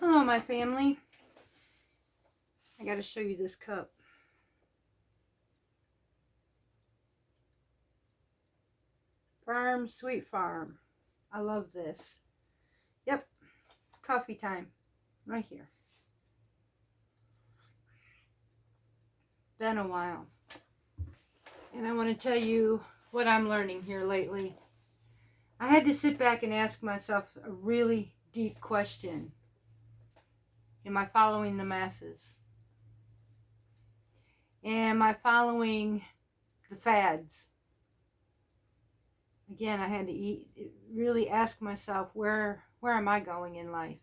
Hello, my family. I got to show you this cup. Farm, Sweet Farm. I love this. Yep, coffee time. Right here. Been a while. And I want to tell you what I'm learning here lately. I had to sit back and ask myself a really deep question. Am I following the masses? Am I following the fads? Again, I had to really ask myself, where am I going in life?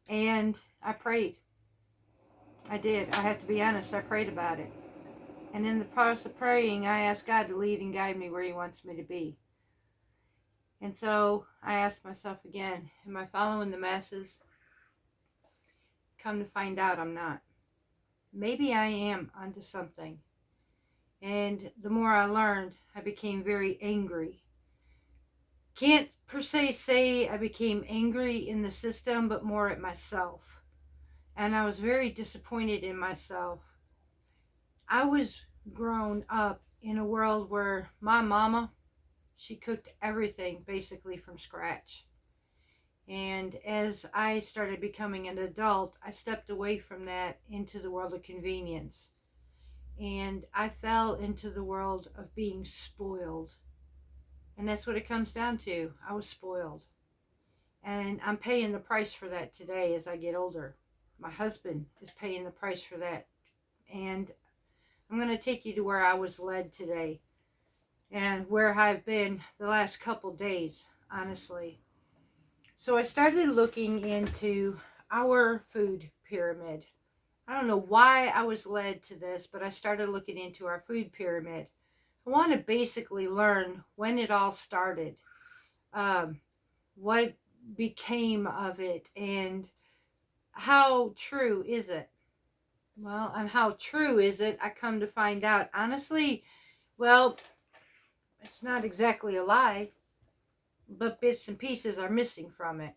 And I prayed. I did. I have to be honest, I prayed about it. And in the process of praying, I asked God to lead and guide me where He wants me to be. And so I asked myself again, am I following the masses? Come to find out, I'm not. Maybe I am onto something. And the more I learned, I became very angry. Can't per se say I became angry in the system, but more at myself. And I was very disappointed in myself. I was grown up in a world where my mama, she cooked everything basically from scratch. And as I started becoming an adult, I stepped away from that into the world of convenience. And I fell into the world of being spoiled. And that's what it comes down to. I was spoiled. And I'm paying the price for that today as I get older. My husband is paying the price for that. And I'm going to take you to where I was led today and where I've been the last couple days, honestly. So I started looking into our food pyramid. I don't know why I was led to this, but I started looking into our food pyramid. I want to basically learn when it all started, what became of it, and how true is it? Well, and how true is it? I come to find out, honestly, well, it's not exactly a lie, but bits and pieces are missing from it.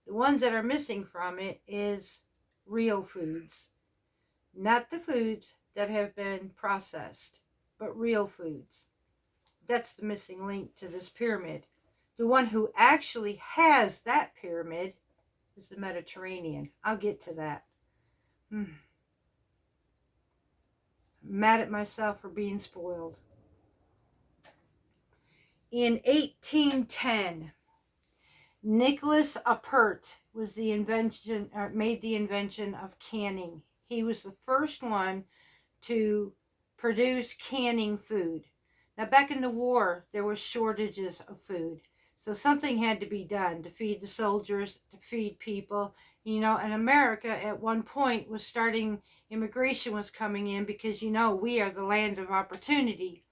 The ones that are missing from it is real foods. Not the foods that have been processed, but real foods. That's the missing link to this pyramid. The one who actually has that pyramid is the Mediterranean. I'll get to that. I'm mad at myself for being spoiled. In 1810, Nicholas Appert was made the invention of canning. He was the first one to produce canning food. Now, back in the war, there were shortages of food. So something had to be done to feed the soldiers, to feed people. And America at one point was starting, immigration was coming in because, we are the land of opportunity.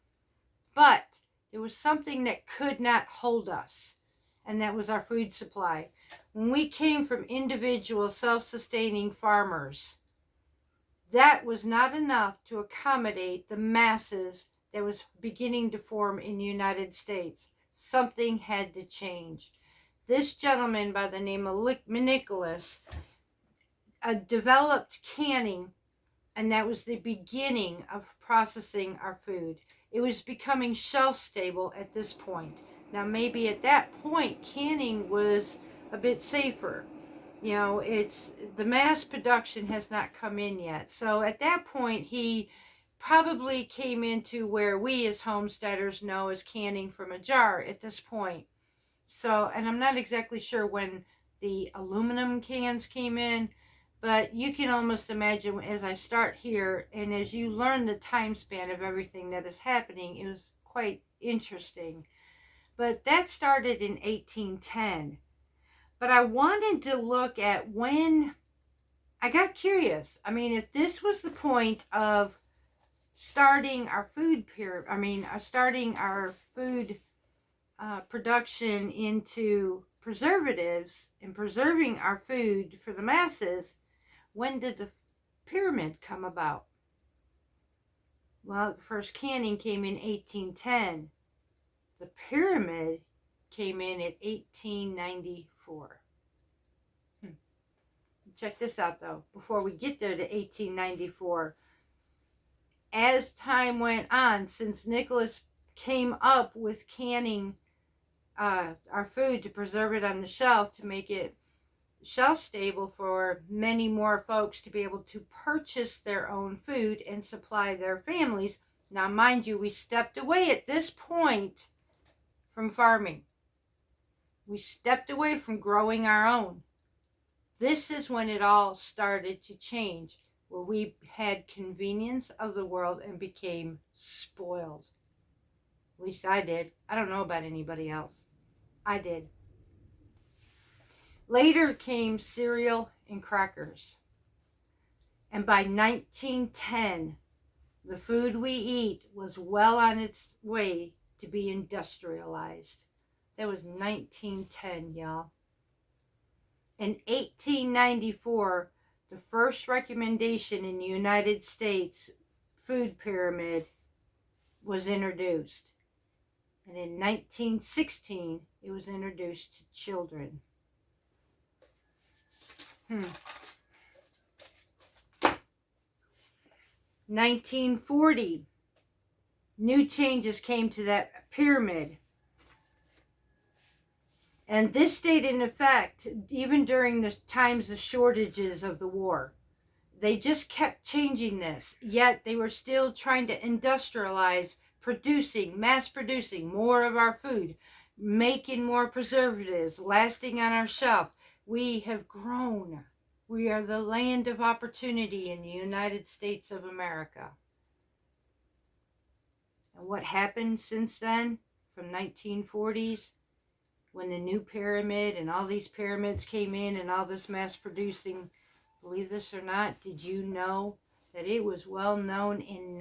But there was something that could not hold us, and that was our food supply. When we came from individual self-sustaining farmers, that was not enough to accommodate the masses that was beginning to form in the United States. Something had to change. This gentleman by the name of Nicholas developed canning, and that was the beginning of processing our food. It was becoming shelf stable at this point. Now, maybe at that point, canning was a bit safer. It's the mass production has not come in yet. So at that point, he probably came into where we as homesteaders know as canning from a jar at this point. So, and I'm not exactly sure when the aluminum cans came in, but you can almost imagine as I start here and as you learn the time span of everything that is happening, it was quite interesting. But that started in 1810. But I wanted to look at when I got curious. I mean, if this was the point of starting our food starting our food production into preservatives and preserving our food for the masses, when did the pyramid come about? Well, the first canning came in 1810. The pyramid came in at 1894. Check this out, though. Before we get there to 1894, as time went on, since Nicholas came up with canning our food to preserve it on the shelf to make it shelf stable for many more folks to be able to purchase their own food and supply their families. Now, mind you, we stepped away at this point from farming. We stepped away from growing our own. This is when it all started to change, where we had convenience of the world and became spoiled. At least I did. I don't know about anybody else. I did. Later came cereal and crackers. And by 1910, the food we eat was well on its way to be industrialized. That was 1910, y'all. In 1894, the first recommendation in the United States food pyramid was introduced. And in 1916, it was introduced to children. 1940, new changes came to that pyramid. And this stayed in effect even during the times of shortages of the war. They just kept changing this, yet they were still trying to industrialize, mass producing more of our food, making more preservatives, lasting on our shelf. We have grown. We are the land of opportunity in the United States of America. And what happened since then, from 1940s, when the new pyramid and all these pyramids came in and all this mass producing, believe this or not, did you know that it was well known in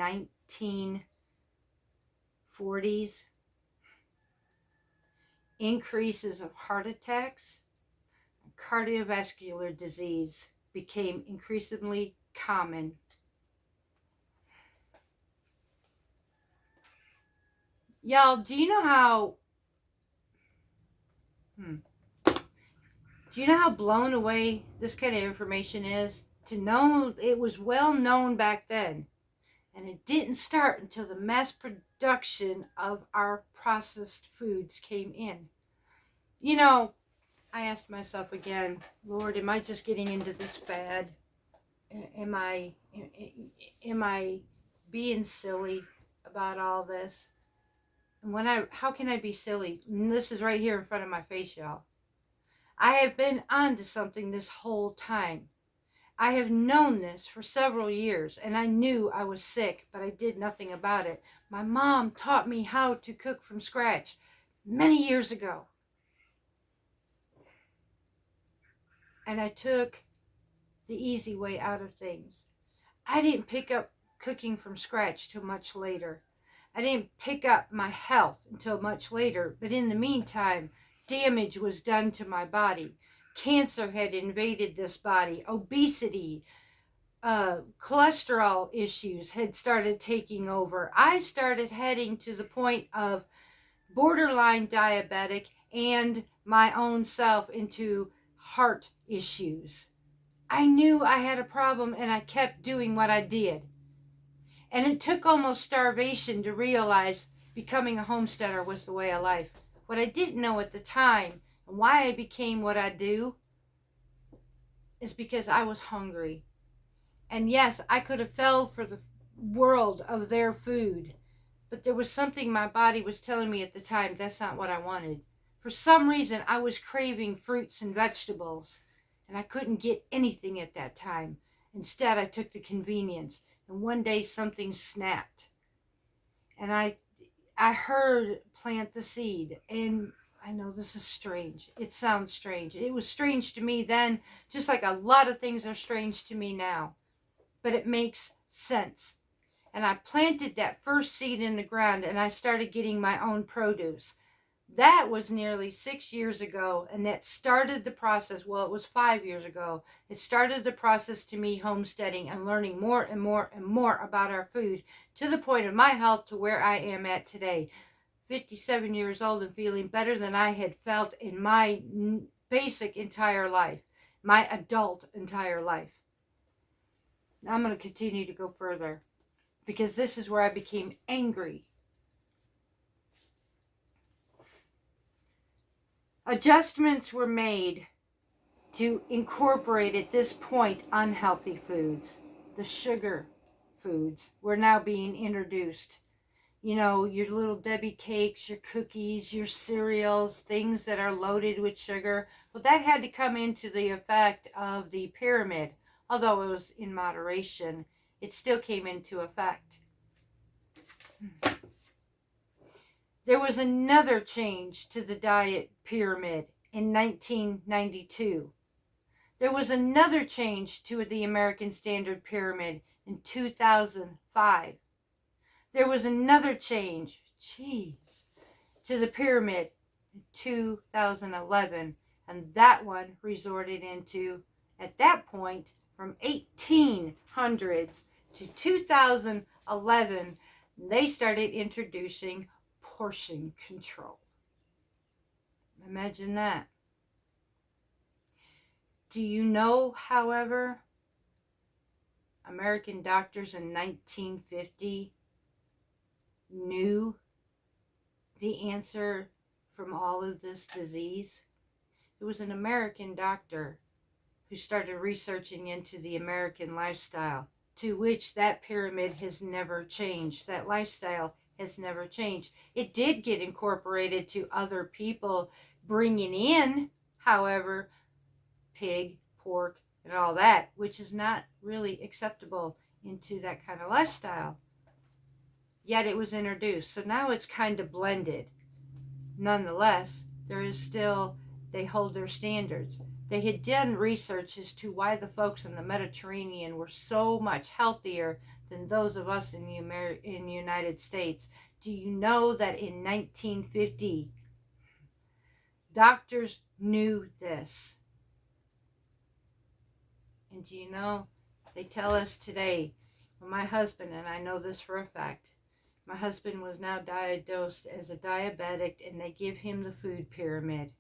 1940s? Increases of heart attacks, cardiovascular disease became increasingly common. Y'all, do you know how blown away this kind of information is? To know it was well known back then, and it didn't start until the mass production of our processed foods came in. You know, I asked myself again, Lord, am I just getting into this fad? Am I being silly about all this? And how can I be silly? And this is right here in front of my face, y'all. I have been onto something this whole time. I have known this for several years, and I knew I was sick, but I did nothing about it. My mom taught me how to cook from scratch many years ago. And I took the easy way out of things. I didn't pick up cooking from scratch till much later. I didn't pick up my health until much later, but in the meantime, damage was done to my body. Cancer had invaded this body. Obesity, cholesterol issues had started taking over. I started heading to the point of borderline diabetic and my own self into heart issues. I knew I had a problem, and I kept doing what I did. And it took almost starvation to realize becoming a homesteader was the way of life. What I didn't know at the time, and why I became what I do, is because I was hungry. And yes, I could have fell for the world of their food, but there was something my body was telling me at the time, that's not what I wanted. For some reason, I was craving fruits and vegetables, and I couldn't get anything at that time. Instead, I took the convenience, and one day something snapped. And I heard plant the seed, and I know this is strange. It sounds strange. It was strange to me then, just like a lot of things are strange to me now. But it makes sense. And I planted that first seed in the ground, and I started getting my own produce. That was nearly 6 years ago, and that started the process. Well, it was 5 years ago. It started the process to me homesteading and learning more and more and more about our food, to the point of my health to where I am at today. 57 years old and feeling better than I had felt in my basic entire life, my adult entire life. I'm going to continue to go further because this is where I became angry. Adjustments were made to incorporate at this point unhealthy foods. The sugar foods were now being introduced. You know, your little Debbie cakes, your cookies, your cereals, things that are loaded with sugar. Well, that had to come into the effect of the pyramid. Although it was in moderation, it still came into effect. There was another change to the diet pyramid in 1992. There was another change to the American Standard Pyramid in 2005. There was another change, to the pyramid in 2011. And that one resorted into, at that point, from 1800s to 2011, they started introducing portion control. Imagine that. Do you know, however, American doctors in 1950 knew the answer from all of this disease? It was an American doctor who started researching into the American lifestyle, to which that pyramid has never changed. That lifestyle has never changed. It did get incorporated to other people bringing in, however, pig, pork, and all that, which is not really acceptable into that kind of lifestyle. Yet it was introduced. So now it's kind of blended. Nonetheless, there is still, they hold their standards. They had done research as to why the folks in the Mediterranean were so much healthier than those of us in the United States. Do you know that in 1950, doctors knew this? And do you know, they tell us today, well, my husband, and I know this for a fact, my husband was now diagnosed as a diabetic, and they give him the food pyramid.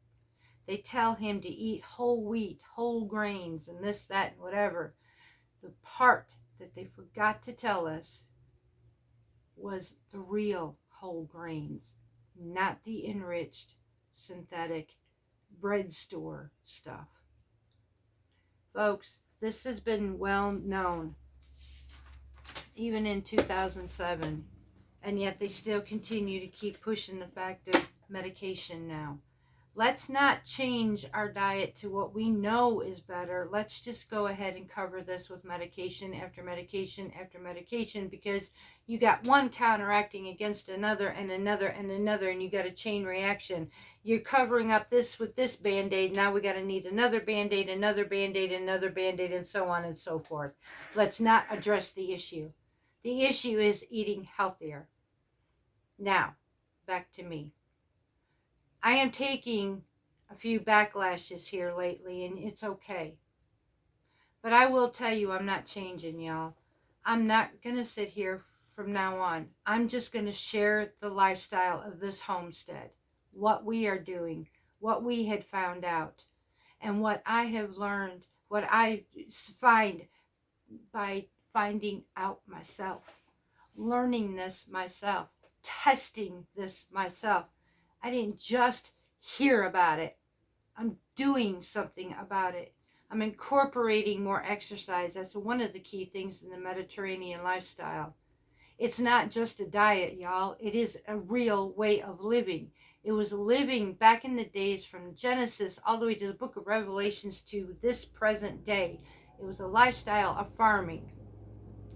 They tell him to eat whole wheat, whole grains, and this, that, and whatever. The part that they forgot to tell us was the real whole grains, not the enriched synthetic bread store stuff. Folks, this has been well known even in 2007, and yet they still continue to keep pushing the fact of medication now. Let's not change our diet to what we know is better. Let's just go ahead and cover this with medication after medication after medication, because you got one counteracting against another and another and another, and you got a chain reaction. You're covering up this with this Band-Aid. Now we got to need another Band-Aid, another Band-Aid, another Band-Aid, and so on and so forth. Let's not address the issue. The issue is eating healthier. Now, back to me. I am taking a few backlashes here lately, and it's okay. But I will tell you, I'm not changing, y'all. I'm not going to sit here from now on. I'm just going to share the lifestyle of this homestead, what we are doing, what we had found out, and what I have learned, what I find by finding out myself, learning this myself, testing this myself. I didn't just hear about it. I'm doing something about it. I'm incorporating more exercise. That's one of the key things in the Mediterranean lifestyle. It's not just a diet, y'all. It is a real way of living. It was living back in the days from Genesis all the way to the book of Revelations to this present day. It was a lifestyle of farming.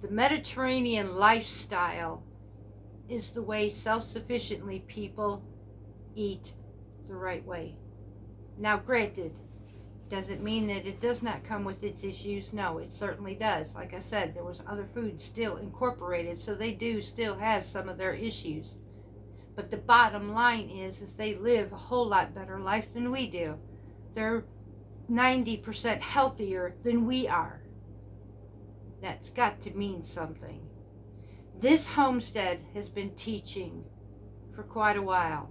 The Mediterranean lifestyle is the way self-sufficiently people eat the right way. Now, granted, does it mean that it does not come with its issues? No, it certainly does. Like I said, there was other foods still incorporated, so they do still have some of their issues. But the bottom line is they live a whole lot better life than we do. They're 90% healthier than we are. That's got to mean something. This homestead has been teaching for quite a while.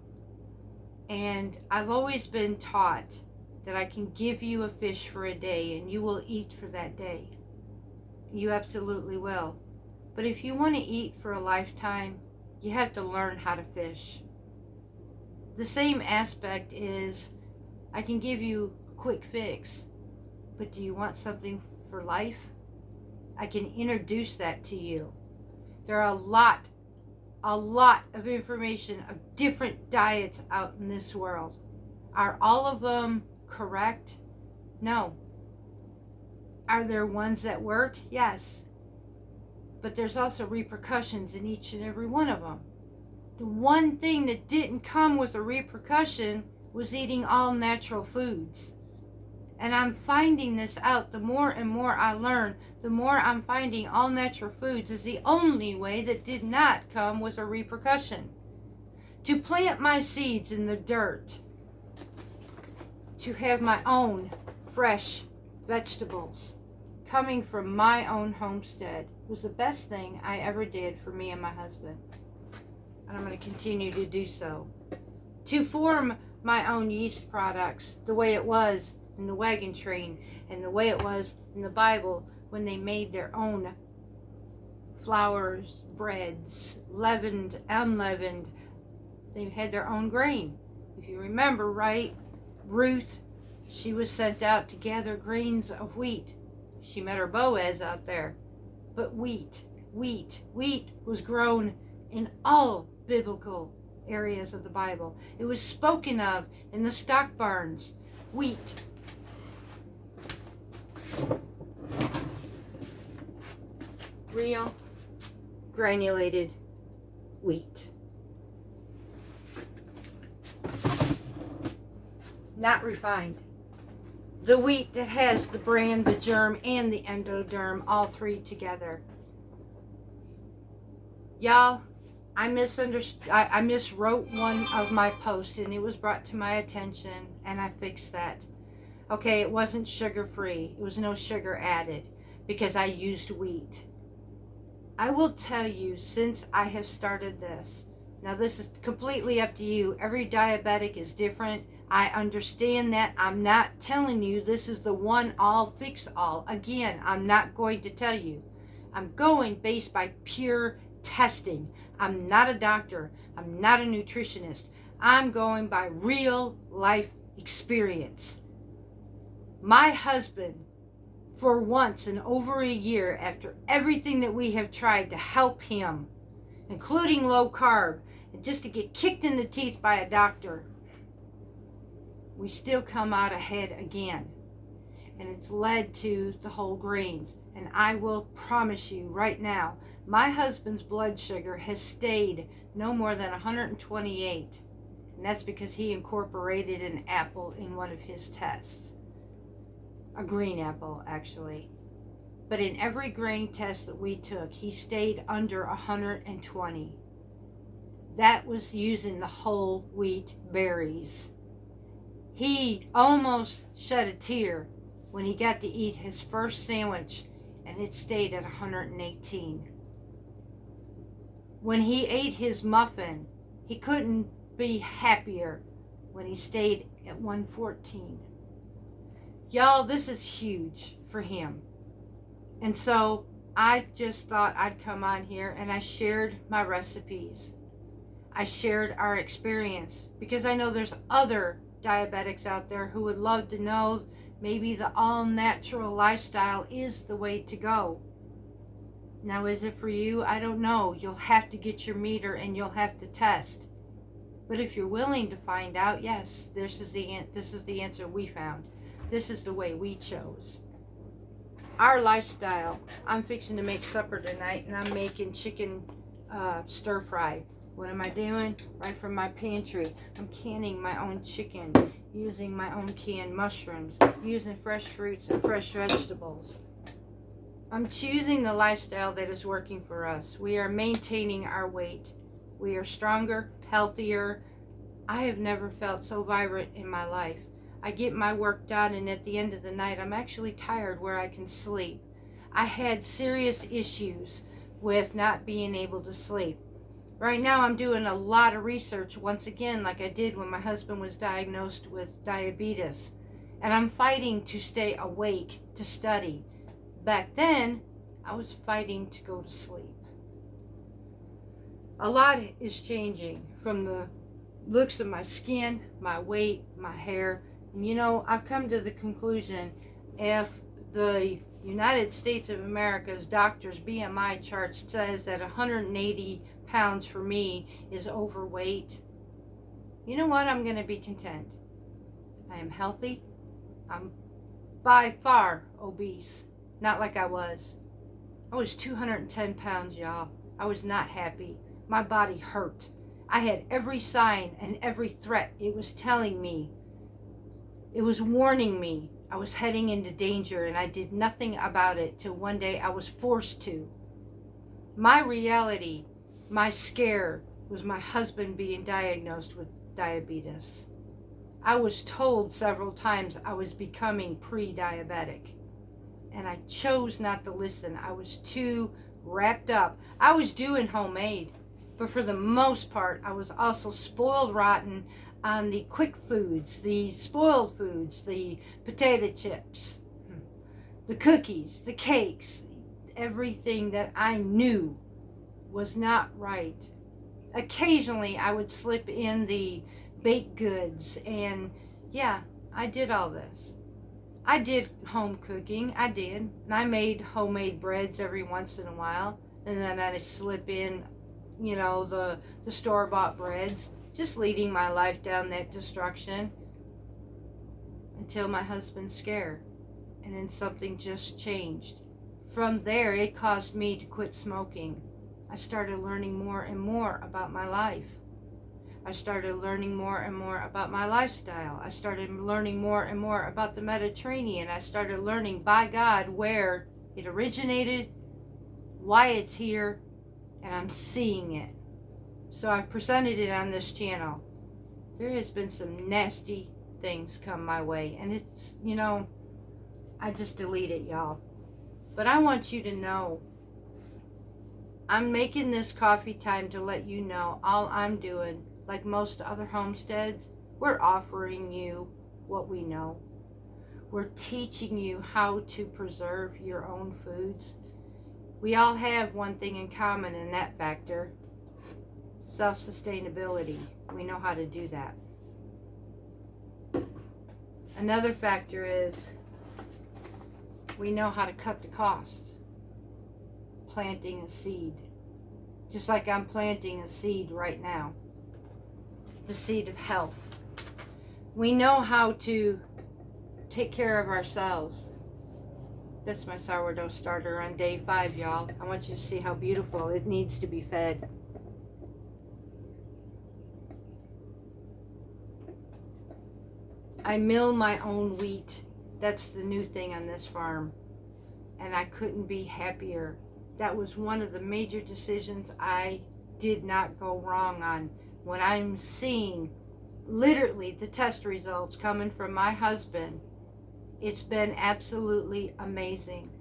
And I've always been taught that I can give you a fish for a day and you will eat for that day. You absolutely will. But if you want to eat for a lifetime, you have to learn how to fish. The same aspect is, I can give you a quick fix, but do you want something for life? I can introduce that to you. There are a lot of information of different diets out in this world. Are all of them correct? No. Are there ones that work? Yes. But there's also repercussions in each and every one of them. The one thing that didn't come with a repercussion was eating all natural foods. And I'm finding this out. The more and more I learn, the more I'm finding all natural foods is the only way that did not come with a repercussion. To plant my seeds in the dirt, to have my own fresh vegetables coming from my own homestead was the best thing I ever did for me and my husband. And I'm going to continue to do so. To form my own yeast products the way it was in the wagon train and the way it was in the Bible when they made their own flours, breads, leavened, unleavened. They had their own grain. If you remember right, Ruth, she was sent out to gather grains of wheat. She met her Boaz out there. But wheat was grown in all biblical areas of the Bible. It was spoken of in the stock barns. Wheat. Real, granulated wheat. Not refined. The wheat that has the bran, the germ, and the endoderm, all three together. Y'all, I miswrote one of my posts, and it was brought to my attention, and I fixed that. Okay, it wasn't sugar-free. It was no sugar added because I used wheat. I will tell you, since I have started this, now this is completely up to you. Every diabetic is different. I understand that. I'm not telling you this is the one all fix all. Again, I'm not going to tell you. I'm going based by pure testing. I'm not a doctor. I'm not a nutritionist. I'm going by real life experience. My husband, for once in over a year, after everything that we have tried to help him, including low carb, and just to get kicked in the teeth by a doctor, we still come out ahead again. And it's led to the whole grains. And I will promise you right now, my husband's blood sugar has stayed no more than 128. And that's because he incorporated an apple in one of his tests. A green apple, actually. But in every grain test that we took, he stayed under 120. That was using the whole wheat berries. He almost shed a tear when he got to eat his first sandwich, and it stayed at 118. When he ate his muffin, he couldn't be happier when he stayed at 114. Y'all, this is huge for him. And so I just thought I'd come on here and I shared my recipes. I shared our experience because I know there's other diabetics out there who would love to know maybe the all-natural lifestyle is the way to go. Now, is it for you? I don't know. You'll have to get your meter and you'll have to test. But if you're willing to find out, yes, this is the answer we found. This is the way we chose. Our lifestyle. I'm fixing to make supper tonight, and I'm making chicken stir fry. What am I doing? Right from my pantry. I'm canning my own chicken, using my own canned mushrooms, using fresh fruits and fresh vegetables. I'm choosing the lifestyle that is working for us. We are maintaining our weight. We are stronger, healthier. I have never felt so vibrant in my life. I get my work done, and at the end of the night, I'm actually tired where I can sleep. I had serious issues with not being able to sleep. Right now I'm doing a lot of research once again, like I did when my husband was diagnosed with diabetes. And I'm fighting to stay awake to study. Back then, I was fighting to go to sleep. A lot is changing, from the looks of my skin, my weight, my hair. And you know, I've come to the conclusion, if the United States of America's doctor's BMI chart says that 180 pounds for me is overweight, you know what? I'm going to be content. I am healthy. I'm by far obese. Not like I was. I was 210 pounds, y'all. I was not happy. My body hurt. I had every sign and every threat. It was telling me. It was warning me I was heading into danger, and I did nothing about it till one day I was forced to. My reality, my scare, was my husband being diagnosed with diabetes. I was told several times I was becoming pre-diabetic, and I chose not to listen. I was too wrapped up. I was doing homemade, but for the most part, I was also spoiled rotten on the quick foods, the spoiled foods, the potato chips, the cookies, the cakes, everything that I knew was not right. Occasionally, I would slip in the baked goods, and yeah, I did all this. I did home cooking, I did. And I made homemade breads every once in a while, and then I'd slip in, you know, the store-bought breads, just leading my life down that destruction until my husband's scare, and then something just changed. From there, it caused me to quit smoking. I started learning more and more about my life. I started learning more and more about my lifestyle. I started learning more and more about the Mediterranean. I started learning, by God, where it originated, why it's here, and I'm seeing it. So I've presented it on this channel. There has been some nasty things come my way, and it's, you know, I just delete it, y'all. But I want you to know, I'm making this coffee time to let you know all I'm doing, like most other homesteads, we're offering you what we know. We're teaching you how to preserve your own foods. We all have one thing in common in that factor: self-sustainability. We know how to do that. Another factor is we know how to cut the costs. Planting a seed. Just like I'm planting a seed right now. The seed of health. We know how to take care of ourselves. That's my sourdough starter on day 5, y'all. I want you to see how beautiful it needs to be fed. I mill my own wheat. That's the new thing on this farm. And I couldn't be happier. That was one of the major decisions I did not go wrong on. When I'm seeing literally the test results coming from my husband, it's been absolutely amazing.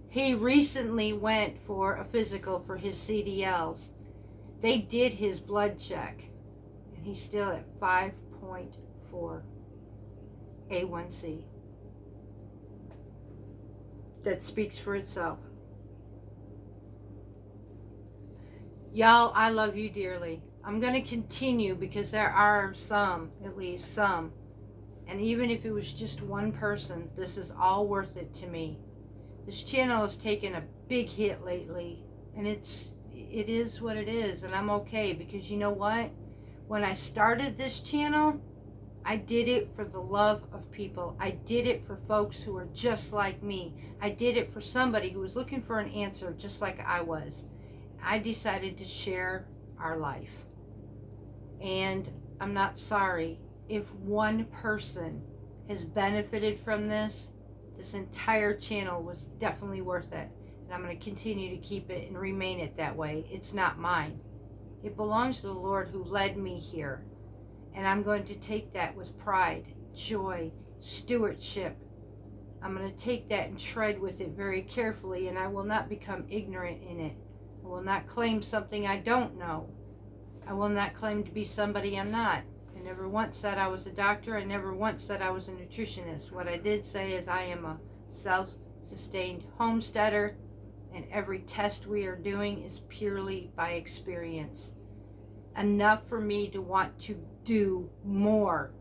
He recently went for a physical for his CDLs. They did his blood check, and he's still at 5.4 A1C. That speaks for itself. Y'all, I love you dearly. I'm going to continue because there are some, at least some, and even if it was just one person, this is all worth it to me. This channel has taken a big hit lately, and it is what it is, and I'm okay, because you know what? When I started this channel, I did it for the love of people. I did it for folks who are just like me. I did it for somebody who was looking for an answer just like I was. I decided to share our life. And I'm not sorry. If one person has benefited from this, this entire channel was definitely worth it. And I'm going to continue to keep it and remain it that way. It's not mine. It belongs to the Lord who led me here. And I'm going to take that with pride, joy, stewardship. I'm going to take that and tread with it very carefully, and I will not become ignorant in it. I will not claim something I don't know. I will not claim to be somebody I'm not. I never once said I was a doctor. I never once said I was a nutritionist. What I did say is I am a self-sustained homesteader, and every test we are doing is purely by experience. Enough for me to want to do more.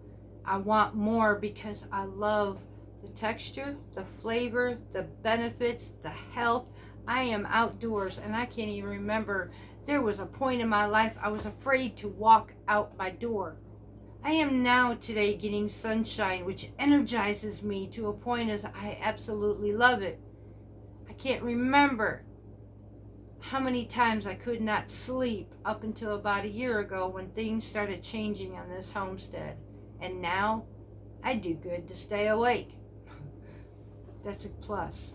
I want more because I love the texture, the flavor, the benefits, the health. I am outdoors, and I can't even remember. There was a point in my life I was afraid to walk out my door. I am now today getting sunshine, which energizes me to a point as I absolutely love it. I can't remember how many times I could not sleep up until about a year ago when things started changing on this homestead. And now I do good to stay awake. That's a plus.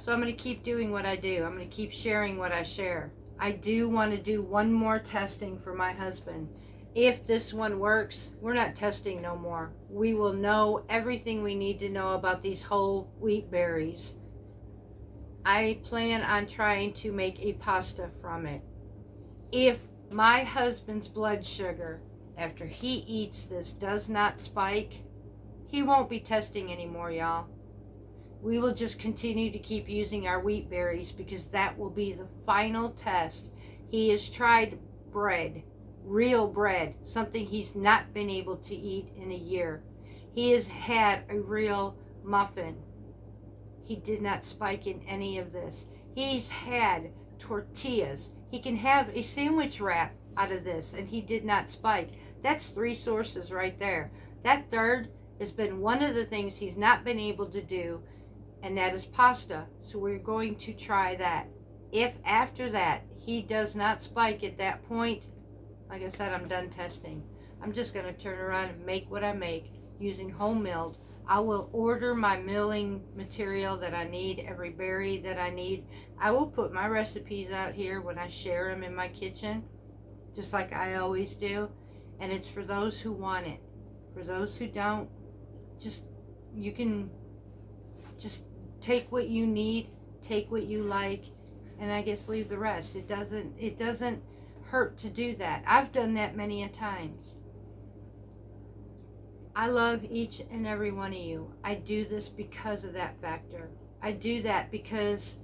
So I'm going to keep doing what I do. I'm going to keep sharing what I share. I do want to do one more testing for my husband. If this one works, we're not testing no more. We will know everything we need to know about these whole wheat berries. I plan on trying to make a pasta from it. If my husband's blood sugar after he eats this does not spike, he won't be testing anymore, y'all. We will just continue to keep using our wheat berries because that will be the final test. He has tried bread, real bread, something he's not been able to eat in a year. He has had a real muffin. He did not spike in any of this. He's had tortillas. He can have a sandwich wrap out of this, and he did not spike. That's 3 sources right there. That third has been one of the things he's not been able to do, and that is pasta. So we're going to try that. If after that he does not spike at that point, like I said, I'm done testing. I'm just going to turn around and make what I make using home milled. I will order my milling material that I need, every berry that I need. I will put my recipes out here when I share them in my kitchen, just like I always do. And it's for those who want it. For those who don't, you can just take what you need, take what you like, and I guess leave the rest. It doesn't hurt to do that. I've done that many a times. I love each and every one of you. I do this because of that factor. I do that because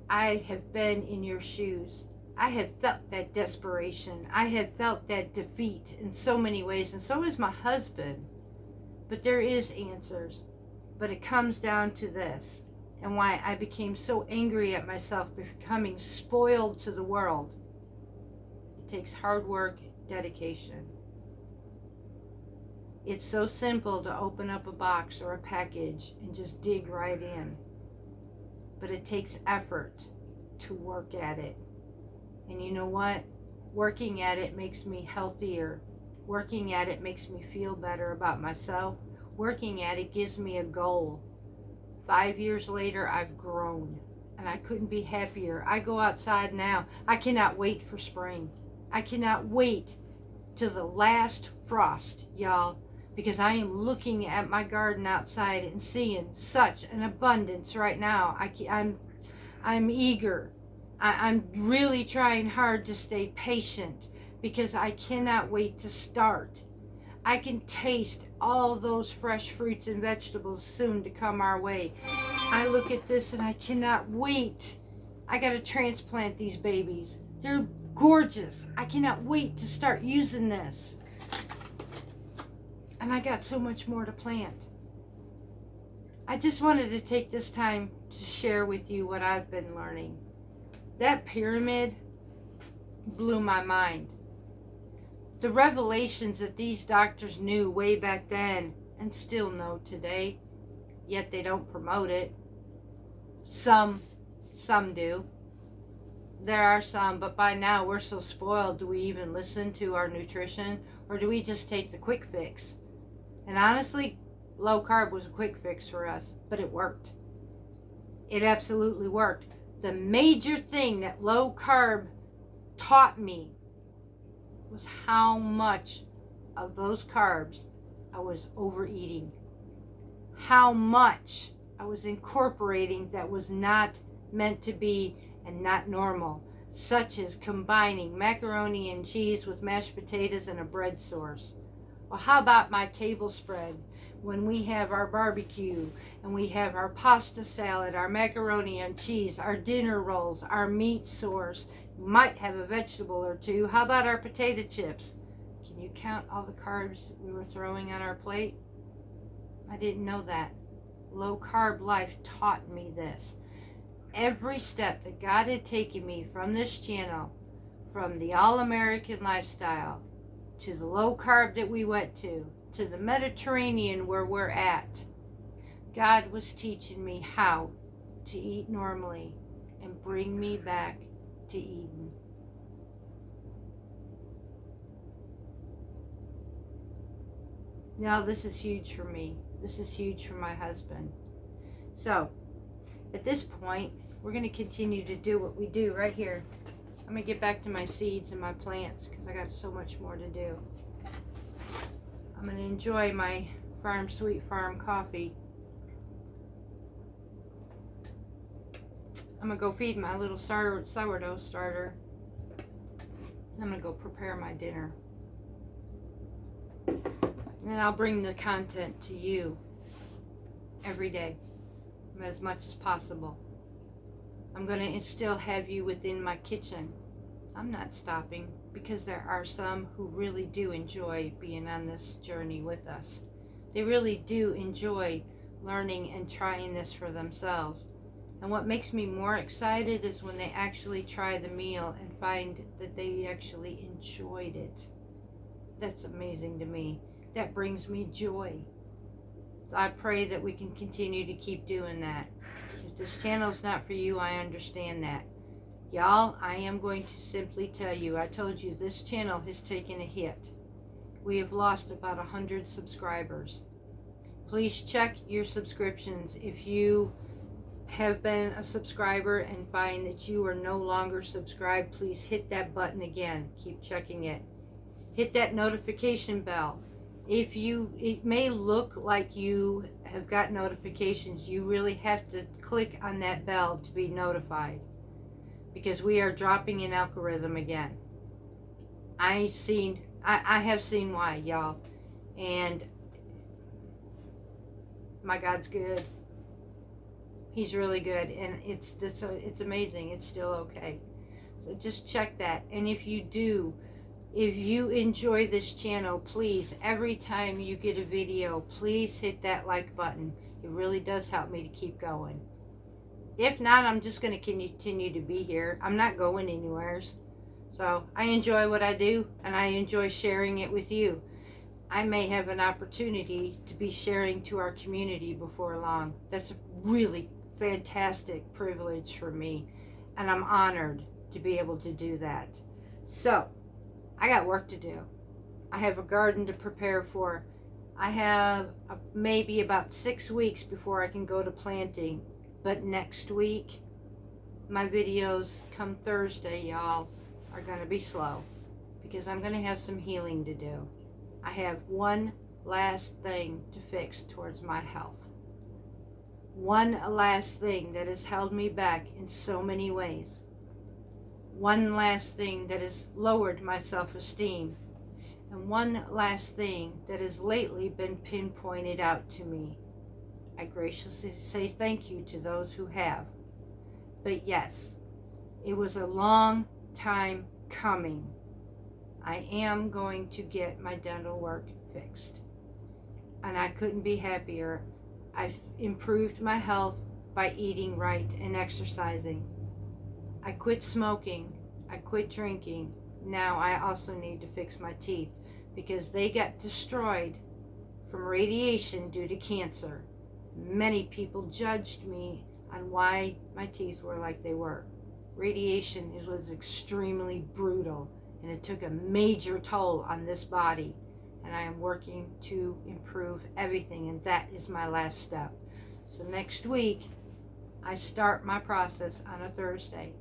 I have been in your shoes. I have felt that desperation. I have felt that defeat in so many ways, and so is my husband. But there is answers. But it comes down to this, and why I became so angry at myself becoming spoiled to the world. It takes hard work, dedication. It's so simple to open up a box or a package and just dig right in. But it takes effort to work at it. And you know what? Working at it makes me healthier. Working at it makes me feel better about myself. Working at it gives me a goal. 5 years later, I've grown. And I couldn't be happier. I go outside now. I cannot wait for spring. I cannot wait till the last frost, y'all. Because I am looking at my garden outside and seeing such an abundance right now. I'm eager. I'm really trying hard to stay patient because I cannot wait to start. I can taste all those fresh fruits and vegetables soon to come our way. I look at this and I cannot wait. I got to transplant these babies. They're gorgeous. I cannot wait to start using this. And I got so much more to plant. I just wanted to take this time to share with you what I've been learning. That pyramid blew my mind. The revelations that these doctors knew way back then and still know today, yet they don't promote it. Some do. There are some, but by now we're so spoiled. Do we even listen to our nutrition, or do we just take the quick fix? And honestly, low carb was a quick fix for us, but it worked. It absolutely worked. The major thing that low carb taught me was how much of those carbs I was overeating. How much I was incorporating that was not meant to be and not normal. such as combining macaroni and cheese with mashed potatoes and a bread sauce. Well, how about my table spread when we have our barbecue and we have our pasta salad, our macaroni and cheese, our dinner rolls, our meat sauce, might have a vegetable or two. How about our potato chips? Can you count all the carbs we were throwing on our plate? I didn't know that. Low carb life taught me this. Every step that God had taken me from this channel, from the all-American lifestyle, to the low carb that we went to the Mediterranean where we're at, God was teaching me how to eat normally and bring me back to Eden. Now this is huge for me. This is huge for my husband. So at this point, we're going to continue to do what we do right here. I'm going to get back to my seeds and my plants because I got so much more to do. I'm going to enjoy my Farm Sweet Farm coffee. I'm going to go feed my little sourdough starter. I'm going to go prepare my dinner. And then I'll bring the content to you every day as much as possible. I'm going to still have you within my kitchen. I'm not stopping because there are some who really do enjoy being on this journey with us. They really do enjoy learning and trying this for themselves. And what makes me more excited is when they actually try the meal and find that they actually enjoyed it. That's amazing to me. That brings me joy. So I pray that we can continue to keep doing that. If this channel is not for you, I understand that. Y'all, I am going to simply tell you, I told you this channel has taken a hit. We have lost about 100 subscribers. Please check your subscriptions. If you have been a subscriber and find that you are no longer subscribed, please hit that button again. Keep checking it. Hit that notification bell. It may look like you have got notifications. You really have to click on that bell to be notified because we are dropping an algorithm again. I have seen why, y'all, and my God's good. He's really good, and it's amazing. It's still okay. So just check that, and if you enjoy this channel, please, every time you get a video, please hit that like button. It really does help me to keep going. If not, I'm just going to continue to be here. I'm not going anywhere. So I enjoy what I do, and I enjoy sharing it with you. I may have an opportunity to be sharing to our community before long. That's a really fantastic privilege for me, and I'm honored to be able to do that. So I got work to do. I have a garden to prepare for. I have maybe about 6 weeks before I can go to planting. But next week, my videos come Thursday, y'all, are going to be slow because I'm going to have some healing to do. I have one last thing to fix towards my health. One last thing that has held me back in so many ways. One last thing that has lowered my self-esteem. And one last thing that has lately been pinpointed out to me. I graciously say thank you to those who have. But yes, it was a long time coming. I am going to get my dental work fixed. And I couldn't be happier. I've improved my health by eating right and exercising. I quit smoking. I quit drinking. Now I also need to fix my teeth because they got destroyed from radiation due to cancer. Many people judged me on why my teeth were like they were. Radiation was extremely brutal, and it took a major toll on this body, and I am working to improve everything, and that is my last step. So next week I start my process on a Thursday,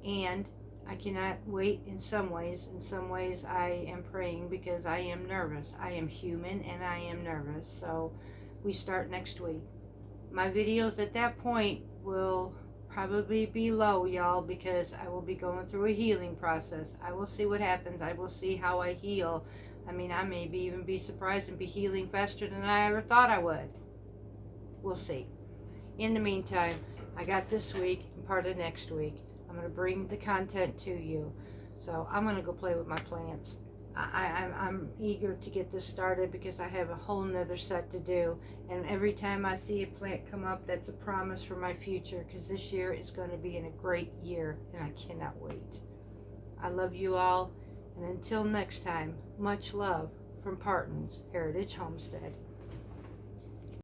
and I cannot wait in some ways. In some ways I am praying because I am nervous. I am human and I am nervous. So we start next week. My videos at that point will probably be low, y'all, because I will be going through a healing process. I will see what happens. I will see how I heal. I mean, I may even be surprised and be healing faster than I ever thought I would. We'll see. In the meantime, I got this week and part of next week. I'm going to bring the content to you. So I'm going to go play with my plants. I'm eager to get this started because I have a whole nother set to do. And every time I see a plant come up, that's a promise for my future, because this year is going to be a great year and I cannot wait. I love you all. And until next time, much love from Parton's Heritage Homestead.